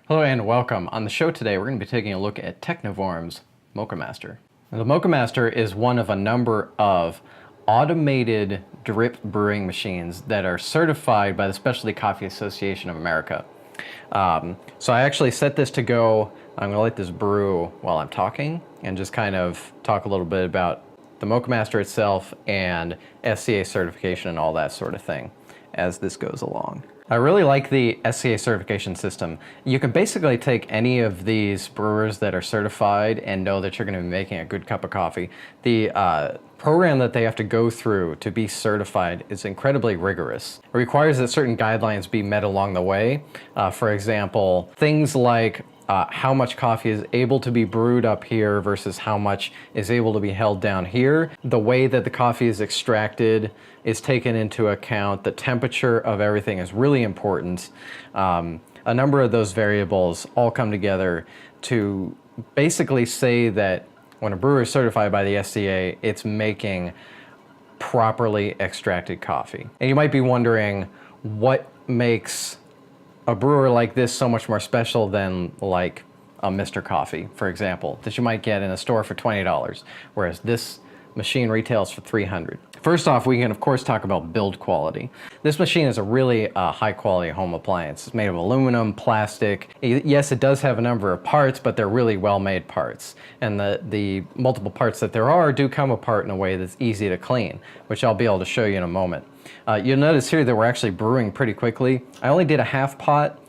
Hello and welcome. On the show today, we're going to be taking a look at Technivorm's Moccamaster. Now, the Moccamaster is one of a number of automated drip brewing machines that are certified by the Specialty Coffee Association of America. So I actually set this to go. I'm going to let this brew while I'm talking and just kind of talk a little bit about the Moccamaster itself and SCA certification and all that sort of thing as this goes along. I really like the SCA certification system. You can basically take any of these brewers that are certified and know that you're going to be making a good cup of coffee. The program that they have to go through to be certified is incredibly rigorous. It requires that certain guidelines be met along the way. For example, things like how much coffee is able to be brewed up here versus how much is able to be held down here. The way that the coffee is extracted is taken into account. The temperature of everything is really important. A number of those variables all come together to basically say that when a brewer is certified by the SCA, it's making properly extracted coffee. And you might be wondering what makes a brewer like this so much more special than like a Mr. Coffee, for example, that you might get in a store for $20, whereas this machine retails for $300. First off, we can of course talk about build quality. This machine is a really high quality home appliance. It's made of aluminum, plastic. Yes, it does have a number of parts, but they're really well made parts. And the multiple parts that there are do come apart in a way that's easy to clean, which I'll be able to show you in a moment. You'll notice here that we're actually brewing pretty quickly. I only did a half pot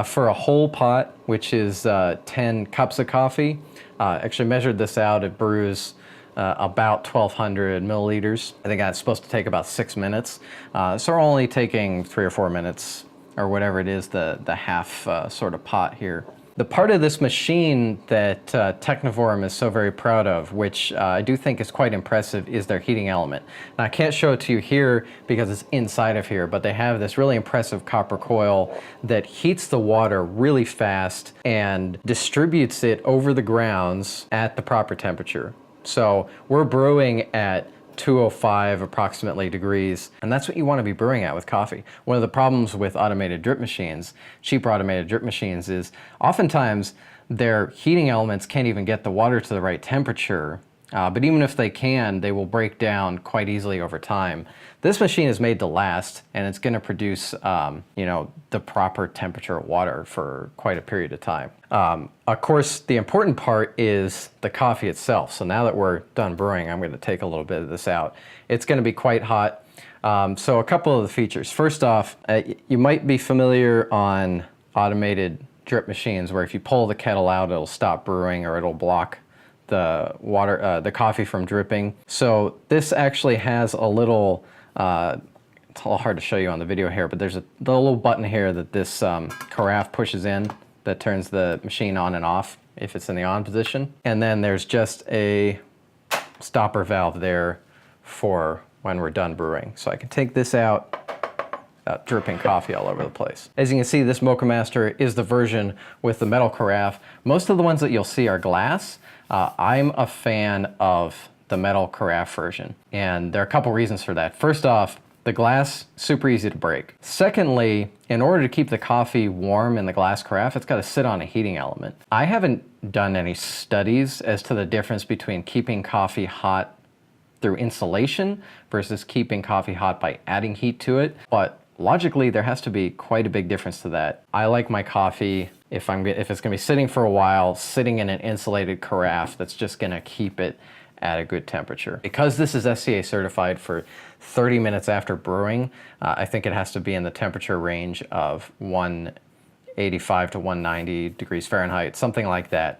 for a whole pot, which is 10 cups of coffee. Actually measured this out. It brews about 1,200 milliliters. I think that's supposed to take about 6 minutes. So we're only taking 3 or 4 minutes or whatever it is, the half sort of pot here. The part of this machine that Technivorm is so very proud of, which I do think is quite impressive, is their heating element. Now I can't show it to you here because it's inside of here, but they have this really impressive copper coil that heats the water really fast and distributes it over the grounds at the proper temperature. So we're brewing at 205 approximately degrees, and that's what you want to be brewing at with coffee. One of the problems with automated drip machines, cheaper automated drip machines, is oftentimes their heating elements can't even get the water to the right temperature, but even if they can, they will break down quite easily over time. This machine is made to last, and it's going to produce the proper temperature of water for quite a period of time. Of course, the important part is the coffee itself. So now that we're done brewing, I'm going to take a little bit of this out. It's going to be quite hot. So a couple of the features. First off, you might be familiar on automated drip machines where if you pull the kettle out, it'll stop brewing or it'll block the water, the coffee from dripping. So this actually has a little, it's a little hard to show you on the video here, but there's the little button here that this carafe pushes in that turns the machine on and off if it's in the on position. And then there's just a stopper valve there for when we're done brewing. So I can take this out without dripping coffee all over the place. As you can see, this Moccamaster is the version with the metal carafe. Most of the ones that you'll see are glass. I'm a fan of the metal carafe version, and there are a couple reasons for that. First off, the glass, super easy to break. Secondly, in order to keep the coffee warm in the glass carafe, it's got to sit on a heating element. I haven't done any studies as to the difference between keeping coffee hot through insulation versus keeping coffee hot by adding heat to it, but logically there has to be quite a big difference to that. I like my coffee, if it's gonna be sitting for a while, sitting in an insulated carafe that's just gonna keep it at a good temperature. Because this is SCA certified for 30 minutes after brewing, I think it has to be in the temperature range of 185 to 190 degrees Fahrenheit, something like that.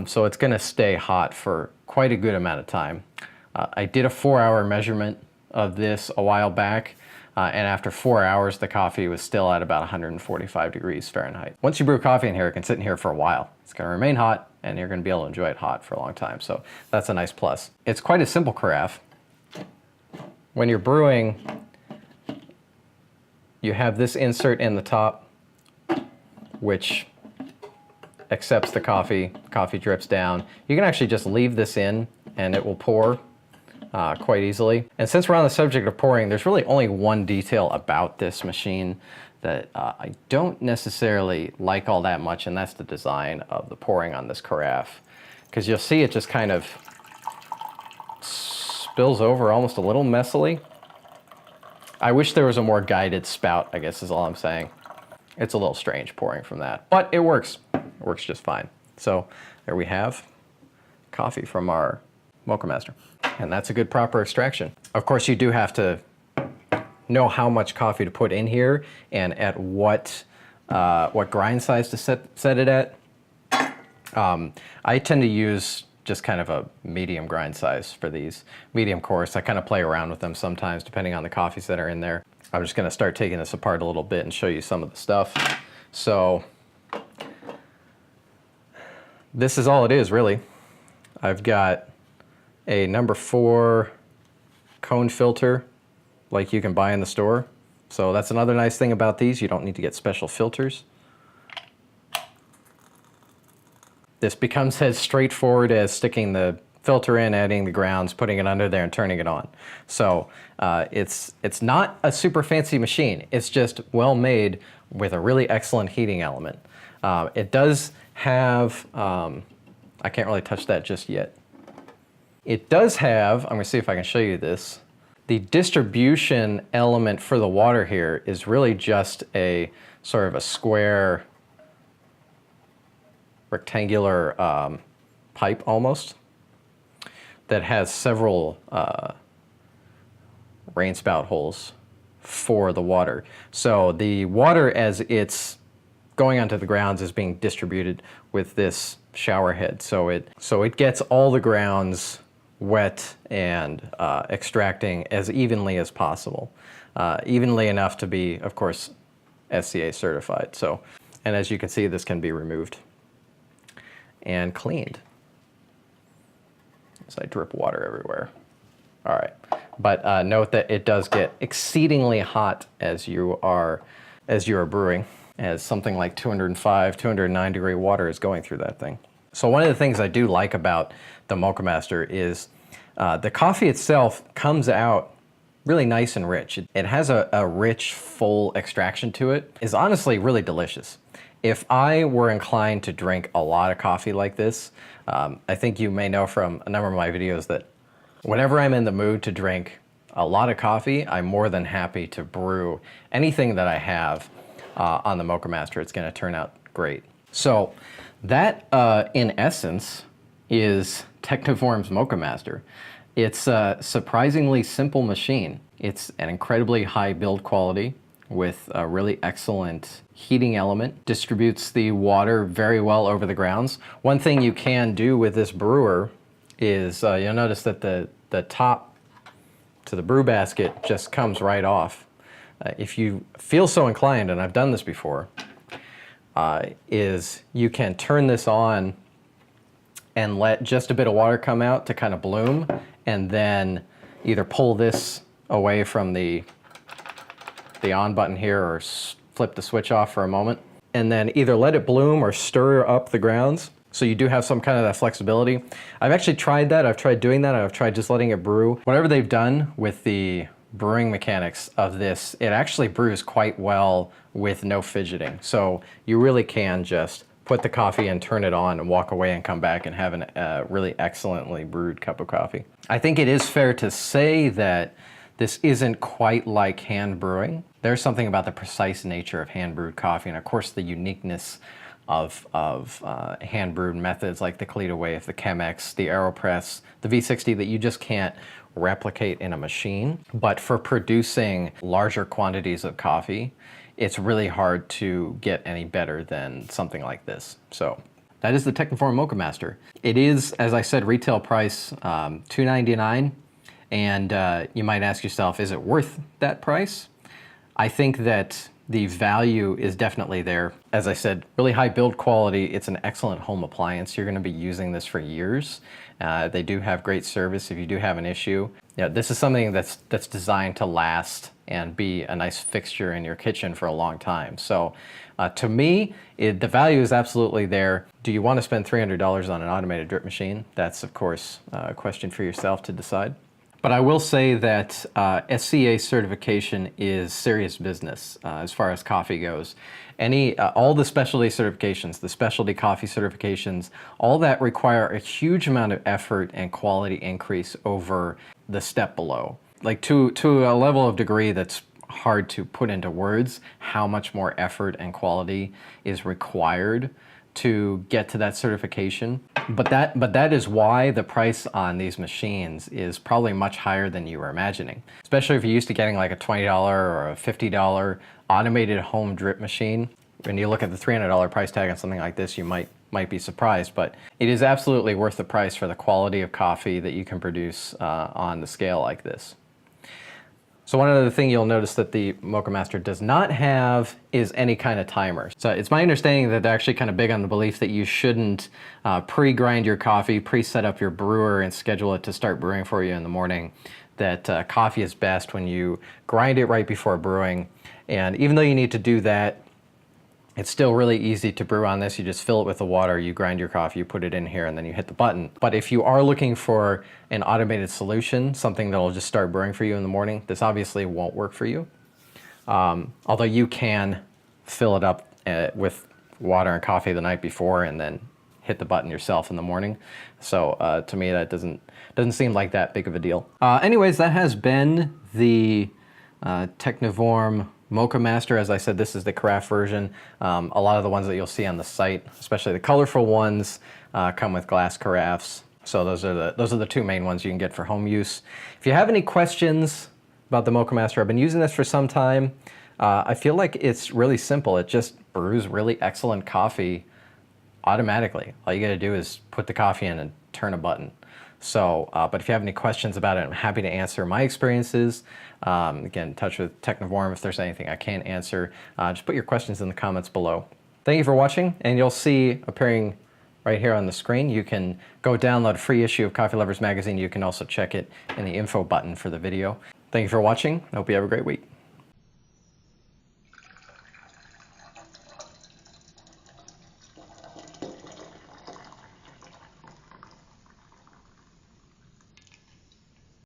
So it's gonna stay hot for quite a good amount of time. I did a 4-hour measurement of this a while back, and after 4 hours, the coffee was still at about 145 degrees Fahrenheit. Once you brew coffee in here, it can sit in here for a while. It's gonna remain hot, and you're gonna be able to enjoy it hot for a long time, so that's a nice plus. It's quite a simple carafe. When you're brewing, you have this insert in the top, which accepts the coffee drips down. You can actually just leave this in, and it will pour quite easily. And since we're on the subject of pouring, there's really only one detail about this machine that I don't necessarily like all that much, and that's the design of the pouring on this carafe. Because you'll see it just kind of spills over almost a little messily. I wish there was a more guided spout, I guess is all I'm saying. It's a little strange pouring from that, but it works. It works just fine. So there we have coffee from our Moccamaster, and that's a good proper extraction. Of course, you do have to know how much coffee to put in here and at what grind size to set it at. I tend to use just kind of a medium grind size for these. Medium coarse, I kind of play around with them sometimes depending on the coffees that are in there. I'm just gonna start taking this apart a little bit and show you some of the stuff. So this is all it is really. I've got a number 4 cone filter like you can buy in the store. So that's another nice thing about these. You don't need to get special filters. This becomes as straightforward as sticking the filter in, adding the grounds, putting it under there and turning it on. So it's not a super fancy machine. It's just well made with a really excellent heating element. It does have, I can't really touch that just yet. It does have, I'm gonna see if I can show you this. The distribution element for the water here is really just a sort of a square rectangular pipe almost that has several rain spout holes for the water. So the water as it's going onto the grounds is being distributed with this shower head. So it gets all the grounds wet and extracting as evenly as possible. Evenly enough to be, of course, SCA certified. So, and as you can see, this can be removed and cleaned. So I drip water everywhere. All right, but note that it does get exceedingly hot as you are brewing, as something like 205, 209 degree water is going through that thing. So one of the things I do like about the Moccamaster is the coffee itself comes out really nice and rich. It has a rich, full extraction to it. It's honestly really delicious. If I were inclined to drink a lot of coffee like this, I think you may know from a number of my videos that whenever I'm in the mood to drink a lot of coffee, I'm more than happy to brew anything that I have on the Moccamaster. It's gonna turn out great. So that, in essence, is Technivorm's Moccamaster. It's a surprisingly simple machine. It's an incredibly high build quality with a really excellent heating element, distributes the water very well over the grounds. One thing you can do with this brewer is you'll notice that the top to the brew basket just comes right off. If you feel so inclined, and I've done this before, is you can turn this on and let just a bit of water come out to kind of bloom, and then either pull this away from the on button here or flip the switch off for a moment, and then either let it bloom or stir up the grounds. So you do have some kind of that flexibility. I've actually tried that. I've tried doing that. I've tried just letting it brew. Whatever they've done with the brewing mechanics of this, it actually brews quite well with no fidgeting. So you really can just put the coffee and turn it on and walk away and come back and have a really excellently brewed cup of coffee. I think it is fair to say that this isn't quite like hand brewing. There's something about the precise nature of hand brewed coffee, and of course the uniqueness of hand brewed methods like the Kalita Wave, the Chemex, the AeroPress, the V60 that you just can't replicate in a machine. But for producing larger quantities of coffee, it's really hard to get any better than something like this. So that is the Technivorm Moccamaster. It is, as I said, retail price $299, and you might ask yourself, is it worth that price? I think that the value is definitely there. As I said, really high build quality. It's an excellent home appliance. You're gonna be using this for years. They do have great service if you do have an issue. Yeah, this is something that's designed to last and be a nice fixture in your kitchen for a long time. So to me, the value is absolutely there. Do you want to spend $300 on an automated drip machine? That's, of course, a question for yourself to decide. But I will say that SCA certification is serious business as far as coffee goes. All the specialty certifications, the specialty coffee certifications, all that require a huge amount of effort and quality increase over the step below. Like to a level of degree that's hard to put into words, how much more effort and quality is required to get to that certification. But that is why the price on these machines is probably much higher than you were imagining. Especially if you're used to getting like a $20 or a $50 automated home drip machine. When you look at the $300 price tag on something like this, you might be surprised, but it is absolutely worth the price for the quality of coffee that you can produce on the scale like this. So one other thing you'll notice that the Moccamaster does not have is any kind of timer. So it's my understanding that they're actually kind of big on the belief that you shouldn't pre-grind your coffee, pre-set up your brewer and schedule it to start brewing for you in the morning. That coffee is best when you grind it right before brewing. And even though you need to do that, it's still really easy to brew on this. You just fill it with the water, you grind your coffee, you put it in here, and then you hit the button. But if you are looking for an automated solution, something that'll just start brewing for you in the morning, this obviously won't work for you. Although you can fill it up with water and coffee the night before and then hit the button yourself in the morning. So to me, that doesn't seem like that big of a deal. Anyways, that has been the Technivorm Moccamaster. As I said, this is the craft version. A lot of the ones that you'll see on the site, especially the colorful ones, come with glass carafes. So those are the two main ones you can get for home use. If you have any questions about the Moccamaster, I've been using this for some time. I feel like it's really simple. It just brews really excellent coffee automatically. All you got to do is put the coffee in and turn a button. So, but if you have any questions about it, I'm happy to answer my experiences. Again, in touch with Technivorm if there's anything I can't answer. Just put your questions in the comments below. Thank you for watching, and you'll see appearing right here on the screen, you can go download a free issue of Coffee Lovers Magazine. You can also check it in the info button for the video. Thank you for watching. I hope you have a great week.